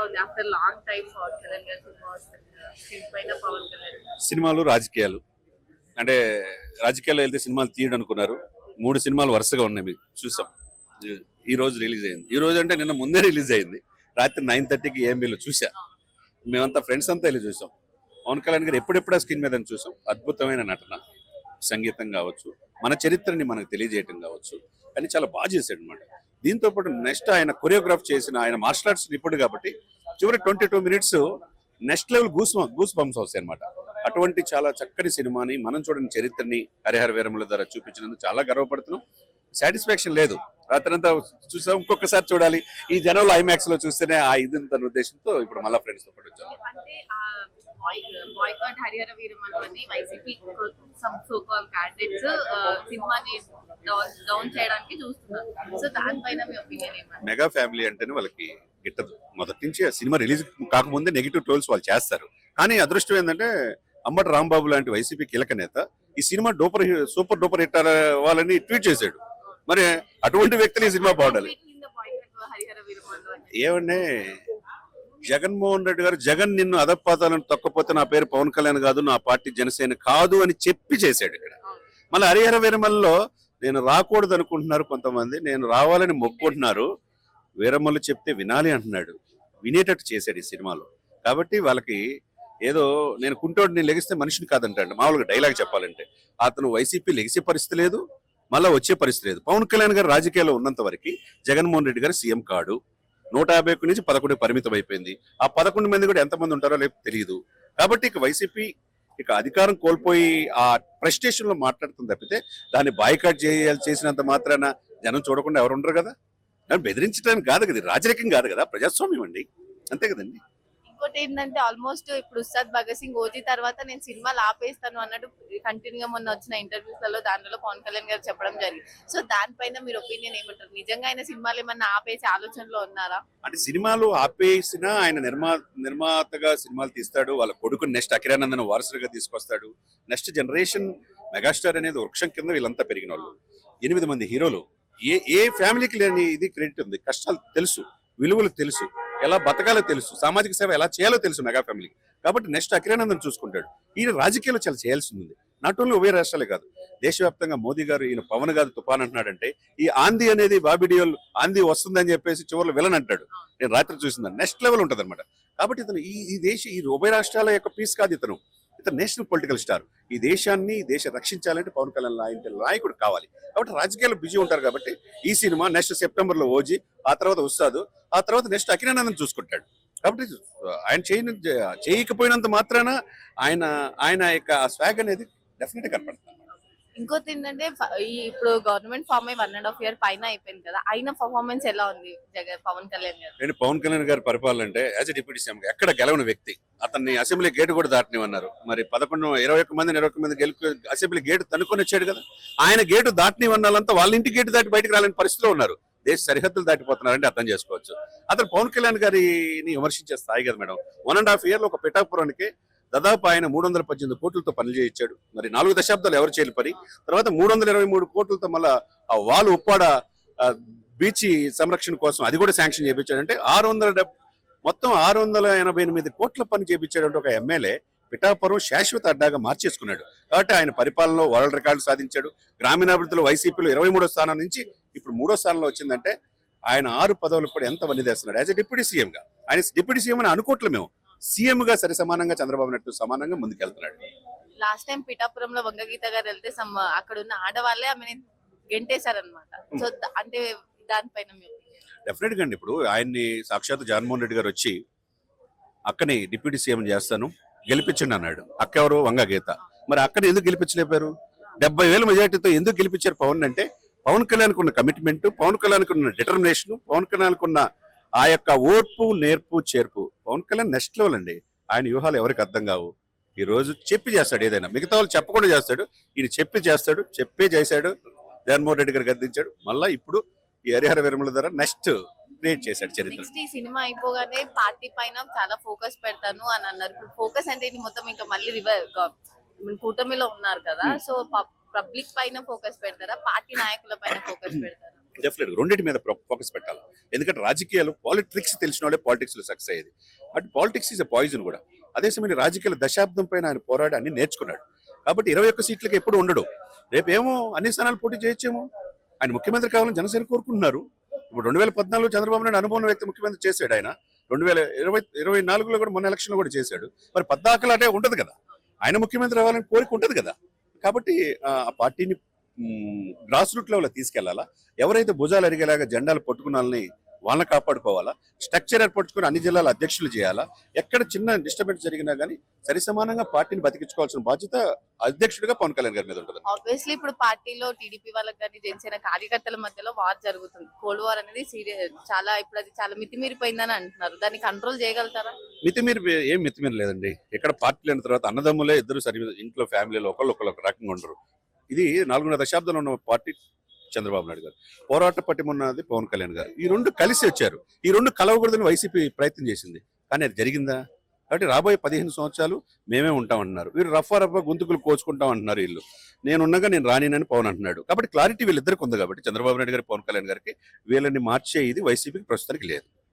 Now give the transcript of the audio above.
ఉంది after long time Pawan Kalyan గారి cinema వస్తుంది కదా, స్క్రీన్ పైన పవన్ కళ్యాణ్ సినిమాలు రాజకీయాలు అంటే రాజకీయాల్లో వెళ్తే సినిమాలు తీయడం అనుకున్నారు. 3 సినిమాలు వరుసగా ఉన్నాయి, మీకు చూసాం. ఈ రోజు రిలీజ్ అయింది. ఈ రోజు అంటే నిన్న ముందే రిలీజ్ అయింది. రాత్రి 9:30కి ఏఎంబీలో చూసా. మేమంతా ఫ్రెండ్స్ అంతా వెళ్ళి చూసాం. పవన్ కళ్యాణ్ గారు ఎప్పుడెప్పుడా స్క్రీన్ మీద చూసాం. అద్భుతమైన నటన, సంగీతం కావచ్చు, మన చరిత్రని మనకు తెలియజేయటం కావచ్చు, కానీ చాలా బాగా చేశాడు అనమాట. దీంతో పాటు నెక్స్ట్ ఆయన కొరియోగ్రాఫ్ చేసిన, ఆయన మార్షల్ ఆర్ట్స్ నిపుణుడు కాబట్టి చివరి 22 minutes next level goose bumps వస్తాయి అనమాట. అటువంటి చాలా చక్కని సినిమాని, మనం చూడని చరిత్రని హరిహర వీరముల ద్వారా చూపించినందుకు చాలా గర్వపడుతున్నాం. సాటిస్ఫాక్షన్ లేదు, రాత్రంతా చూసాం, ఇంకొకసారి చూడాలి, ఈ జనంలో ఐమాక్స్ లో చూస్తేనే ఆ ఇది తన ఉద్దేశంతో ఇప్పుడు మళ్ళీ ఫ్రెండ్స్ తో పాటు వచ్చాము. అంటే బాయ్కాట్ హరిహర వీరమల్లు అని YCP some so call candidates సినిమాని డౌన్ చేయడానికి చూస్తున్నారు. సో దానిపైన మీ ఒపీనియన్ ఏమంటారు? మెగా ఫ్యామిలీ అంటేనే వాళ్ళకి గిట్టదు. మొదటి నుంచి ఆ సినిమా రిలీజ్ కాకముందే నెగిటివ్ ట్రోల్స్ వాళ్ళు చేస్తారు. కానీ అదృష్టం ఏంటంటే అంబటి రాంబాబు లాంటి వైసీపీ కీలక నేత ఈ సినిమా సూపర్ డూపర్ హిట్ అవ్వాలని ట్వీట్ చేశాడు. మరి అటువంటి వ్యక్తులు ఈ సినిమా బాగుండాలి. ఏమంటే జగన్మోహన్ రెడ్డి గారు, జగన్ నిన్ను అధపాతాలను తొక్కపోతే నా పేరు పవన్ కళ్యాణ్ కాదు, నా పార్టీ జనసేన కాదు అని చెప్పి చేశాడు ఇక్కడ. మళ్ళీ హరిహర వీరమల్లో నేను రాకూడదు అనుకుంటున్నారు కొంతమంది, నేను రావాలని మొక్కుంటున్నారు, వీరమల్లు చెప్తే వినాలి అంటున్నాడు. వినేటట్టు చేశాడు ఈ సినిమాలో. కాబట్టి వాళ్ళకి ఏదో నేను కుంటోడు, నేను లెగిస్తే మనిషిని కాదంటాడు. మామూలుగా డైలాగ్ చెప్పాలంటే అతను వైసీపీ లెగిసే పరిస్థితి లేదు, మళ్ళీ వచ్చే పరిస్థితి లేదు. పవన్ కళ్యాణ్ గారు రాజకీయాల్లో ఉన్నంత వరకు జగన్మోహన్ రెడ్డి గారు సీఎం కాడు. 151 నుంచి 11 పరిమితం అయిపోయింది. ఆ 11 మంది కూడా ఎంతమంది ఉంటారో లేకపోతే తెలియదు. కాబట్టి ఇక వైసీపీ ఇక అధికారం కోల్పోయి ఆ ప్రెస్టేషన్ లో మాట్లాడుతుంది తప్పితే దాన్ని బాయ్కాట్ చేసినంత మాత్రాన జనం చూడకుండా ఎవరు ఉండరు కదా. దాన్ని బెదిరించడానికి కాదు కదా, రాజకీయం కాదు కదా, ప్రజాస్వామ్యం అండి, అంతే కదండి. ఇంకోటి ఏంటంటే ఆల్మోస్ట్ ఇప్పుడు ఉస్తాద్ భగత్ సింగ్ ఓజీ తర్వాత నేను సినిమాలు ఆపేస్తాను అన్నట్టు కంటిన్యూగా మొన్న వచ్చిన ఇంటర్వ్యూస్లలో దాంట్లో పవన్ కళ్యాణ్ గారు చెప్పడం జరిగింది. సో దానిపైన మీరు ఒపీనియన్ ఏమంటారు? నిజంగా ఆయన సినిమాలు ఏమన్నా ఆపేసి ఆలోచనలో ఉన్నారా? అంటే సినిమాలు ఆపేసినా ఆయన నిర్మాతగా సినిమాలు తీస్తాడు. వాళ్ళ కొడుకుని నెక్స్ట్ అకిరానందన్ వారసుడిగా తీసుకొస్తాడు. నెక్స్ట్ జనరేషన్ మెగాస్టార్ అనేది వృక్షం కింద వీళ్ళంతా పెరిగిన వాళ్ళు. 8 మంది హీరోలు. ఏ ఫ్యామిలీకి లేని ఇది క్రెడిట్ ఉంది. కష్టాలు తెలుసు, విలువలు తెలుసు, ఎలా బతకాలో తెలుసు, సామాజిక సేవ ఎలా చేయాలో తెలుసు మెగా ఫ్యామిలీకి. కాబట్టి నెక్స్ట్ అకిరానందన్ చూసుకుంటాడు. ఈయన రాజకీయాలు చాలా చేయాల్సి ఉంది. నాట్ ఓన్లీ ఉభయ రాష్ట్రాలే కాదు, దేశవ్యాప్తంగా మోదీ గారు ఈయన పవన్ గారు తుఫాన్ అంటున్నాడంటే ఈ ఆంధీ అనేది బాబిడియోల్ ఆంధీ వస్తుందని చెప్పేసి చివరిలో విలన్ అంటాడు. నేను రాత్రి చూసిందని నెక్స్ట్ లెవెల్ ఉంటుంది అనమాట. కాబట్టి ఇతను ఈ ఉభయ రాష్ట్రాల యొక్క పీస్ కాదు, ఇతను నేషనల్ పొలిటికల్ స్టార్. ఈ దేశాన్ని రక్షించాలంటే పవన్ కళ్యాణ్ లాంటి నాయకుడు కావాలి. కాబట్టి రాజకీయాలు బిజీ ఉంటారు. కాబట్టి ఈ సినిమా నెక్స్ట్ సెప్టెంబర్ లో ఓజీ, ఆ తర్వాత ఉస్తాదు, ఆ తర్వాత నెక్స్ట్ అకిరానందన్ చూసుకుంటాడు. కాబట్టి ఆయన చేయకపోయినంత మాత్రాన ఆయన యొక్క స్వాగ్ అనేది డెఫినెట్ గా కనపడుతుంది. ఇంకోటి ఏంటంటే ఇప్పుడు గవర్నమెంట్ ఫామ్ అయ్యి 1.5 year పైన అయిపోయింది కదా, అయిన పర్ఫార్మెన్స్ ఎలా ఉంది పవన్ కళ్యాణ్ గారు? నేను పవన్ కళ్యాణ్ గారి పరిపాలన అంటే యాజ్ ఎ డిప్యూటీ సీఎం ఎక్కడ గెలవని వ్యక్తి. అతన్ని అసెంబ్లీ గేట్ కూడా దాటనివన్నారు. మరి 21 మంది గెలుపు అసెంబ్లీ గేట్ తనుకొని వచ్చాడు కదా. ఆయన గేటు దాటనివన్నాలంతా వాళ్ళ ఇంటి గేటు దాటి బయటకు రాలేని పరిస్థితిలో ఉన్నారు. దేశ సరిహద్దులు దాటిపోతున్నారంటే అర్థం చేసుకోవచ్చు. అతను పవన్ కళ్యాణ్ గారిని విమర్శించే స్థాయి కదా మేడం. 1.5 year లో ఒక పిఠాపురానికి దాదాపు ఆయన 318 కోట్లతో పనులు చేయించాడు. మరి 4 దశాబ్దాలు ఎవరు చేయని పని. తర్వాత 323 కోట్లతో మళ్ళా ఆ వాలు ఉప్పాడ బీచ్ సంరక్షణ కోసం అది కూడా శాంక్షన్ చేయించాడంటే మొత్తం 688 కోట్ల పని చేయించాడంటే ఒక ఎమ్మెల్యే పిఠాపురం శాశ్వత అడ్డాగా మార్చేసుకున్నాడు. కాబట్టి ఆయన పరిపాలనలో వరల్డ్ రికార్డు సాధించాడు. గ్రామీణాభివృద్ధిలో వైసీపీలో 23వ స్థానం నుంచి ఇప్పుడు 3వ స్థానంలో వచ్చిందంటే ఆయన 6 పదవులకు కూడా ఎంత పని చేస్తున్నాడు యాజ్ ఎ డిప్యూటీ సీఎం గా. ఆయన డిప్యూటీ సీఎం అని అనుకోవట్లేదు మేము, సీఎం గా సరి సమానంగా చంద్రబాబు నాయుడు సమానంగా ముందుకెళ్తున్నాడు. లాస్ట్ టైం పిఠాపురంలో వంగగీత గారు వెళ్తే అక్కడ ఉన్న ఆడవాళ్ళే ఆమె గెంటేశారనమాట. సో అంటే దానిపైన డెఫినెట్ గా అండి. ఇప్పుడు ఆయన్ని సాక్షాత్ జగన్మోహన్ రెడ్డి గారు వచ్చి అక్కని డిప్యూటీ సీఎం చేస్తాను గెలిపించండి అన్నాడు. అక్క ఎవరు? వంగగీత. మరి అక్కని ఎందుకు గెలిపించలేపారు? 70,000 మెజార్టీతో ఎందుకు గెలిపించారు పవన్ అంటే పవన్ కళ్యాణ్ ఉన్న కమిట్మెంట్, పవన్ కళ్యాణ్ ఉన్న డిటర్మినేషన్, పవన్ కళ్యాణ్ ఉన్న ఆ యొక్క ఓర్పు, నేర్పు, చేర్పు. పవన్ కళ్యాణ్ నెక్స్ట్ లెవెల్ అండి. ఆయన వ్యూహాలు ఎవరికి అర్థం కావు. ఈ రోజు చెప్పి చేస్తాడు ఏదైనా, మిగతా వాళ్ళు చెప్పకుండా చేస్తాడు, ఈయన చెప్పి చేస్తాడు. చెప్పే చేశాడు, జగన్మోహన్ రెడ్డి గారు గద్దించాడు. మళ్ళా ఇప్పుడు ఈ హరిహర వీరముల ద్వారా నెక్స్ట్ క్రియేట్ చేశాడు చరిత్ర. ఈ సినిమా అయిపోగానే పార్టీ పైన చాలా ఫోకస్ పెడతాను అని అన్నారు. ఇప్పుడు ఫోకస్ అంటే మొత్తం ఇంకా మళ్ళీ కూటమిలో ఉన్నారు కదా, సో పబ్లిక్ పైన ఫోకస్ పెడతారా, పార్టీ నాయకుల పైన ఫోకస్ పెడతారా? డెఫినెట్ రెండింటి మీద ఫోకస్ పెట్టాలి. ఎందుకంటే రాజకీయాలు పాలిటిక్స్ తెలిసిన వాళ్ళే పాలిటిక్స్ లో సక్సెస్ అయ్యేది. అటు పాలిటిక్స్ ఈజ్ అ పాయిజన్ కూడా. అదే సమయంలో రాజకీయాల దశాబ్దం పైన ఆయన పోరాడి అన్ని నేర్చుకున్నాడు. కాబట్టి 21 సీట్లకి ఎప్పుడు ఉండడు. రేపేమో అన్ని స్థానాలు పోటీ చేయొచ్చేమో. ఆయన ముఖ్యమంత్రి కావాలని జనసేన కోరుకుంటున్నారు. ఇప్పుడు 2014 చంద్రబాబు నాయుడు అనుభవం వ్యక్తి ముఖ్యమంత్రి చేశాడు. ఆయన 2024లో కూడా మొన్న ఎలక్షన్ లో కూడా చేశాడు. మరి 14 అంటే ఉండదు కదా. ఆయన ముఖ్యమంత్రి అవ్వాలని కోరిక ఉంటది కదా. కాబట్టి ఆ పార్టీని గ్రాస్ రూట్ లెవెల్ తీసుకెళ్లాలా. ఎవరైతే భుజాలు అరిగేలాగా జెండాలు పట్టుకున్నాలని వాళ్ళని కాపాడుకోవాలా. స్ట్రక్చర్ ఏర్పరచుకుని అన్ని జిల్లాల అధ్యక్షులు చేయాలా. ఎక్కడ చిన్న డిస్టర్బెన్స్ జరిగినా గానీ సరి సమానంగా పార్టీని బతికించుకోవాల్సిన బాధ్యత అధ్యక్షుడిగా పవన్ కళ్యాణ్ గారి మీద ఉంటుంది. ఆబ్వియస్లీ ఇప్పుడు పార్టీలో టీడీపీ వాళ్ళకి కానీ జనసేన కార్యకర్తల మధ్యలో వార్ జరుగుతుంది. కోల్డ్ వార్ అనేది చాలా ఇప్పుడు అది చాలా మితిమీరిపోయిందని అంటున్నారు. దాన్ని కంట్రోల్ చేయగలుగుతారా? ఏం మితిమీర లేదండి. ఇక్కడ పార్టీ లేని తర్వాత అన్నదమ్ములే ఇద్దరు సరి ఇంట్లో ఫ్యామిలీలో ఒకళ్ళు ఒక రకంగా ఉండరు. ఇది 4.5 దశాబ్దంలో ఉన్న పార్టీ చంద్రబాబు నాయుడు గారు, పోరాట పట్టిమున్నది పవన్ కళ్యాణ్ గారు. ఈ రెండు కలిసి వచ్చారు. ఈ రెండు కలవకూడదని వైసీపీ ప్రయత్నం చేసింది. కానీ అది జరిగిందా? కాబట్టి రాబోయే 15 సంవత్సరాలు మేమే ఉంటామంటున్నారు. వీరు రఫా గొంతుకులు కోచుకుంటాం అంటున్నారు. వీళ్ళు నేనున్నగా నేను రానినని పవన్ అంటున్నాడు. కాబట్టి క్లారిటీ వీళ్ళిద్దరికి ఉంది. కాబట్టి చంద్రబాబు నాయుడు గారి పవన్ కళ్యాణ్ గారికి వీళ్ళని మార్చే ఇది వైసీపీకి ప్రస్తుతానికి లేదు.